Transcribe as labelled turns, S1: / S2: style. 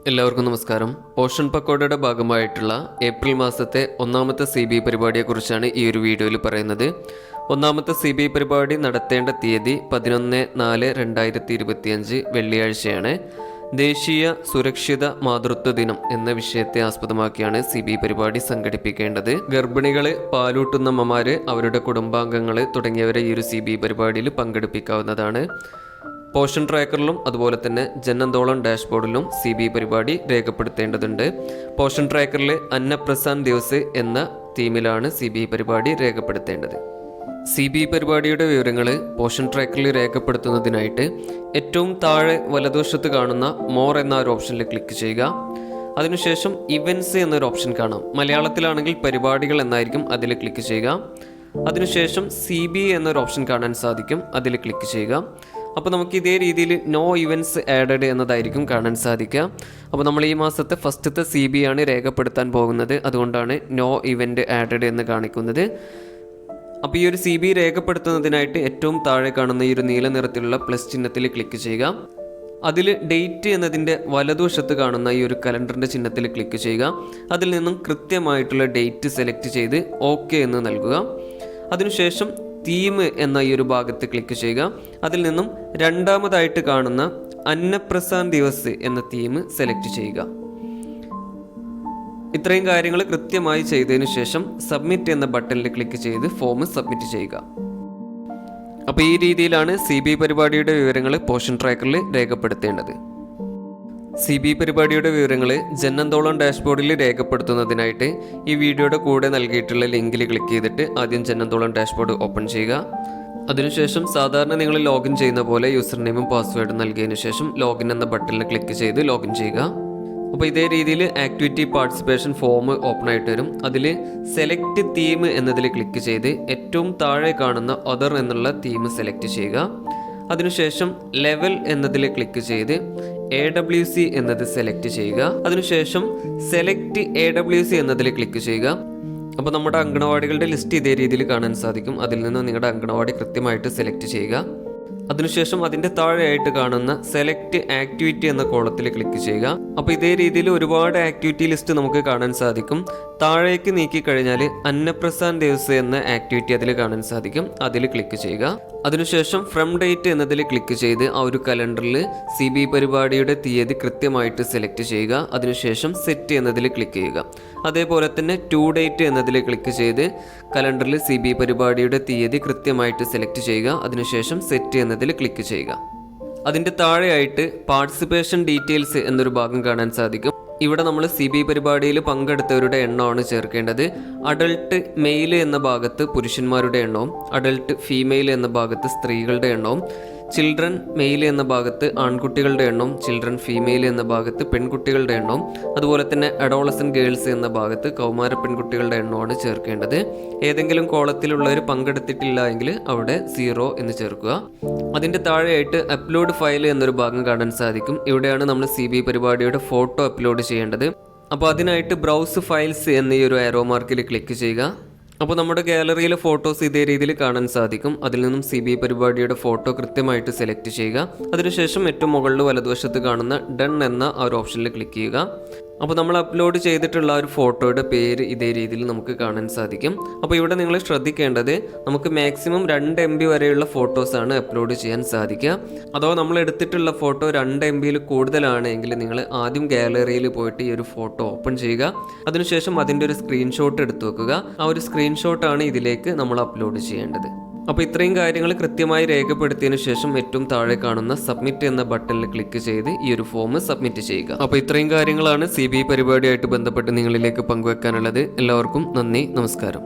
S1: എല്ലാവർക്കും നമസ്കാരം. പോഷൻ പക്കോടയുടെ ഭാഗമായിട്ടുള്ള ഏപ്രിൽ മാസത്തെ ഒന്നാമത്തെ CBI പരിപാടിയെക്കുറിച്ചാണ് ഈ ഒരു വീഡിയോയിൽ പറയുന്നത്. ഒന്നാമത്തെ CBI പരിപാടി നടത്തേണ്ട തീയതി 11/4/2025 വെള്ളിയാഴ്ചയാണ്. ദേശീയ സുരക്ഷിത മാതൃത്വ ദിനം എന്ന വിഷയത്തെ ആസ്പദമാക്കിയാണ് CBI പരിപാടി സംഘടിപ്പിക്കേണ്ടത്. ഗർഭിണികള്, പാലൂട്ടുന്ന അമ്മമാര്, അവരുടെ കുടുംബാംഗങ്ങള് തുടങ്ങിയവരെ ഈ ഒരു CBI പരിപാടിയിൽ പങ്കെടുപ്പിക്കാവുന്നതാണ്. പോഷൻ ട്രാക്കറിലും അതുപോലെ തന്നെ ജനന്തോളം ഡാഷ്ബോർഡിലും CBI പരിപാടി രേഖപ്പെടുത്തേണ്ടതുണ്ട്. പോഷൻ ട്രാക്കറിൽ അന്നപ്രസാൻ ദിവസ് എന്ന തീമിലാണ് CBI പരിപാടി രേഖപ്പെടുത്തേണ്ടത്. CBI പരിപാടിയുടെ വിവരങ്ങൾ പോഷൻ ട്രാക്കറിൽ രേഖപ്പെടുത്തുന്നതിനായിട്ട് ഏറ്റവും താഴെ വലതുവശത്ത് കാണുന്ന മോർ എന്ന ഒരു ഓപ്ഷനിൽ ക്ലിക്ക് ചെയ്യുക. അതിനുശേഷം ഇവൻറ്റ്സ് എന്നൊരു ഓപ്ഷൻ കാണാം. മലയാളത്തിലാണെങ്കിൽ പരിപാടികൾ എന്നായിരിക്കും, അതിൽ ക്ലിക്ക് ചെയ്യുക. അതിനുശേഷം CBI എന്നൊരു ഓപ്ഷൻ കാണാൻ സാധിക്കും, അതിൽ ക്ലിക്ക് ചെയ്യുക. അപ്പോൾ നമുക്ക് ഇതേ രീതിയിൽ നോ ഇവൻറ്റ്സ് ആഡഡ് എന്നതായിരിക്കും കാണാൻ സാധിക്കുക. അപ്പോൾ നമ്മൾ ഈ മാസത്തെ ഫസ്റ്റത്തെ CBI ആണ് രേഖപ്പെടുത്താൻ പോകുന്നത്, അതുകൊണ്ടാണ് നോ ഇവൻറ്റ് ആഡഡ് എന്ന് കാണിക്കുന്നത്. അപ്പോൾ ഈ ഒരു CBI രേഖപ്പെടുത്തുന്നതിനായിട്ട് ഏറ്റവും താഴെ കാണുന്ന ഈ ഒരു നീല നിറത്തിലുള്ള പ്ലസ് ചിഹ്നത്തിൽ ക്ലിക്ക് ചെയ്യുക. അതിൽ ഡേറ്റ് എന്നതിൻ്റെ വലതുവശത്ത് കാണുന്ന ഈ ഒരു കലണ്ടറിൻ്റെ ചിഹ്നത്തിൽ ക്ലിക്ക് ചെയ്യുക. അതിൽ നിന്നും കൃത്യമായിട്ടുള്ള ഡേറ്റ് സെലക്ട് ചെയ്ത് ഓക്കെ എന്ന് നൽകുക. അതിനുശേഷം തീം എന്ന ഈ ഒരു ഭാഗത്ത് ക്ലിക്ക് ചെയ്യുക. അതിൽ നിന്നും രണ്ടാമതായിട്ട് കാണുന്ന അന്നപ്രസാൻ ദിവസ് എന്ന തീം സെലക്ട് ചെയ്യുക. ഇത്രയും കാര്യങ്ങൾ കൃത്യമായി ചെയ്തതിനു ശേഷം സബ്മിറ്റ് എന്ന ബട്ടണിൽ ക്ലിക്ക് ചെയ്ത് ഫോം സബ്മിറ്റ് ചെയ്യുക. അപ്പോൾ ഈ രീതിയിലാണ് CBI പരിപാടിയുടെ വിവരങ്ങൾ പോഷൻ ട്രാക്കറിൽ രേഖപ്പെടുത്തേണ്ടത്. CBI പരിപാടിയുടെ വിവരങ്ങൾ ജനന്തോളം ഡാഷ്ബോർഡിൽ രേഖപ്പെടുത്തുന്നതിനായിട്ട് ഈ വീഡിയോയുടെ കൂടെ നൽകിയിട്ടുള്ള ലിങ്കിൽ ക്ലിക്ക് ചെയ്തിട്ട് ആദ്യം ജനന്തോളം ഡാഷ്ബോർഡ് ഓപ്പൺ ചെയ്യുക. അതിനുശേഷം സാധാരണ നിങ്ങൾ ലോഗിൻ ചെയ്യുന്ന പോലെ യൂസർ നെയിമും പാസ്വേഡും നൽകിയതിനു ശേഷം ലോഗിൻ എന്ന ബട്ടണിൽ ക്ലിക്ക് ചെയ്ത് ലോഗിൻ ചെയ്യുക. അപ്പോൾ ഇതേ രീതിയിൽ ആക്ടിവിറ്റി പാർട്ടിസിപ്പേഷൻ ഫോം ഓപ്പൺ ആയിട്ട് വരും. അതിൽ സെലക്ട് തീം എന്നതിൽ ക്ലിക്ക് ചെയ്ത് ഏറ്റവും താഴെ കാണുന്ന അതർ എന്നുള്ള തീം സെലക്ട് ചെയ്യുക. അതിനുശേഷം ലെവൽ എന്നതിൽ ക്ലിക്ക് ചെയ്ത് AWC എന്നത് സെലക്ട് ചെയ്യുക. അതിനുശേഷം സെലക്ട് AWC എന്നതിൽ ക്ലിക്ക് ചെയ്യുക. അപ്പോൾ നമ്മുടെ അങ്കണവാടികളുടെ ലിസ്റ്റ് ഇതേ രീതിയിൽ കാണാൻ സാധിക്കും. അതിൽ നിന്ന് നിങ്ങളുടെ അങ്കണവാടി കൃത്യമായിട്ട് സെലക്ട് ചെയ്യുക. അതിനുശേഷം അതിൻ്റെ താഴെയായിട്ട് കാണുന്ന സെലക്ട് ആക്ടിവിറ്റി എന്ന കോളത്തിൽ ക്ലിക്ക് ചെയ്യുക. അപ്പോൾ ഇതേ രീതിയിൽ ഒരുപാട് ആക്ടിവിറ്റി ലിസ്റ്റ് നമുക്ക് കാണാൻ സാധിക്കും. താഴേക്ക് നീക്കി കഴിഞ്ഞാൽ അന്നപ്രസാൻ ദിവസ് എന്ന ആക്ടിവിറ്റി അതിൽ കാണാൻ സാധിക്കും, അതിൽ ക്ലിക്ക് ചെയ്യുക. അതിനുശേഷം ഫ്രം ഡേറ്റ് എന്നതിൽ ക്ലിക്ക് ചെയ്ത് ആ ഒരു കലണ്ടറിൽ CBI പരിപാടിയുടെ തീയതി കൃത്യമായിട്ട് സെലക്ട് ചെയ്യുക. അതിനുശേഷം സെറ്റ് എന്നതിൽ ക്ലിക്ക് ചെയ്യുക. അതേപോലെ തന്നെ ടു ഡേറ്റ് എന്നതിൽ ക്ലിക്ക് ചെയ്ത് കലണ്ടറിൽ CBI പരിപാടിയുടെ തീയതി കൃത്യമായിട്ട് സെലക്ട് ചെയ്യുക. അതിനുശേഷം സെറ്റ് എന്നതിൽ ക്ലിക്ക് ചെയ്യുക. അതിൻ്റെ താഴെയായിട്ട് പാർട്ടിസിപ്പേഷൻ ഡീറ്റെയിൽസ് എന്നൊരു ഭാഗം കാണാൻ സാധിക്കും. ഇവിടെ നമ്മൾ CBI പരിപാടിയിൽ പങ്കെടുത്തവരുടെ എണ്ണമാണ് ചേർക്കേണ്ടത്. അഡൾട്ട് മെയിൽ എന്ന ഭാഗത്ത് പുരുഷന്മാരുടെ എണ്ണവും അഡൾട്ട് ഫീമെയിൽ എന്ന ഭാഗത്ത് സ്ത്രീകളുടെ എണ്ണവും ചിൽഡ്രൻ മെയിൽ എന്ന ഭാഗത്ത് ആൺകുട്ടികളുടെ എണ്ണവും ചിൽഡ്രൻ ഫീമെയിൽ എന്ന ഭാഗത്ത് പെൺകുട്ടികളുടെ എണ്ണവും അതുപോലെ തന്നെ അഡോളസൻ ഗേൾസ് എന്ന ഭാഗത്ത് കൗമാര പെൺകുട്ടികളുടെ എണ്ണമാണ് ചേർക്കേണ്ടത്. ഏതെങ്കിലും കോളത്തിലുള്ളവർ പങ്കെടുത്തിട്ടില്ല എങ്കിൽ അവിടെ 0 എന്ന് ചേർക്കുക. അതിൻ്റെ താഴെയായിട്ട് അപ്ലോഡ് ഫയൽ എന്നൊരു ഭാഗം കാണാൻ സാധിക്കും. ഇവിടെയാണ് നമ്മൾ CBI പരിപാടിയുടെ ഫോട്ടോ അപ്ലോഡ് ചെയ്യേണ്ടത്. അപ്പോൾ അതിനായിട്ട് ബ്രൗസ് ഫയൽസ് എന്ന ഈ ഒരു ആരോ മാർക്കിൽ ക്ലിക്ക് ചെയ്യുക. അപ്പോൾ നമ്മുടെ ഗാലറിയിലെ ഫോട്ടോസ് ഇതേ രീതിയിൽ കാണാൻ സാധിക്കും. അതിൽ നിന്നും CBI പരിപാടിയുടെ ഫോട്ടോ കൃത്യമായിട്ട് സെലക്ട് ചെയ്യുക. അതിനുശേഷം ഏറ്റവും മുകളിൽ വലതുവശത്ത് കാണുന്ന ഡൺ എന്ന ആ ഒരു ഓപ്ഷനിൽ ക്ലിക്ക് ചെയ്യുക. അപ്പോൾ നമ്മൾ അപ്ലോഡ് ചെയ്തിട്ടുള്ള ഒരു ഫോട്ടോയുടെ പേര് ഇതേ രീതിയിൽ നമുക്ക് കാണാൻ സാധിക്കും. അപ്പോൾ ഇവിടെ നിങ്ങൾ ശ്രദ്ധിക്കേണ്ടത്, നമുക്ക് മാക്സിമം 2 MB വരെയുള്ള ഫോട്ടോസാണ് അപ്ലോഡ് ചെയ്യാൻ സാധിക്കുക. അഥവാ നമ്മൾ എടുത്തിട്ടുള്ള ഫോട്ടോ 2 MBയിൽ കൂടുതലാണെങ്കിൽ നിങ്ങൾ ആദ്യം ഗാലറിയിൽ പോയിട്ട് ഈ ഒരു ഫോട്ടോ ഓപ്പൺ ചെയ്യുക. അതിനുശേഷം അതിൻ്റെ ഒരു സ്ക്രീൻഷോട്ട് എടുത്തു വെക്കുക. ആ ഒരു സ്ക്രീൻഷോട്ടാണ് ഇതിലേക്ക് നമ്മൾ അപ്ലോഡ് ചെയ്യേണ്ടത്. അപ്പോൾ ഇത്രയും കാര്യങ്ങൾ കൃത്യമായി രേഖപ്പെടുത്തിയതിനു ശേഷം ഏറ്റവും താഴെ കാണുന്ന സബ്മിറ്റ് എന്ന ബട്ടണിൽ ക്ലിക്ക് ചെയ്ത് ഈ ഒരു ഫോം സബ്മിറ്റ് ചെയ്യുക. അപ്പോൾ ഇത്രയും കാര്യങ്ങളാണ് CBI പരിപാടിയായിട്ട് ബന്ധപ്പെട്ട് നിങ്ങളിലേക്ക് പങ്കുവെക്കാനുള്ളത്. എല്ലാവർക്കും നന്ദി, നമസ്കാരം.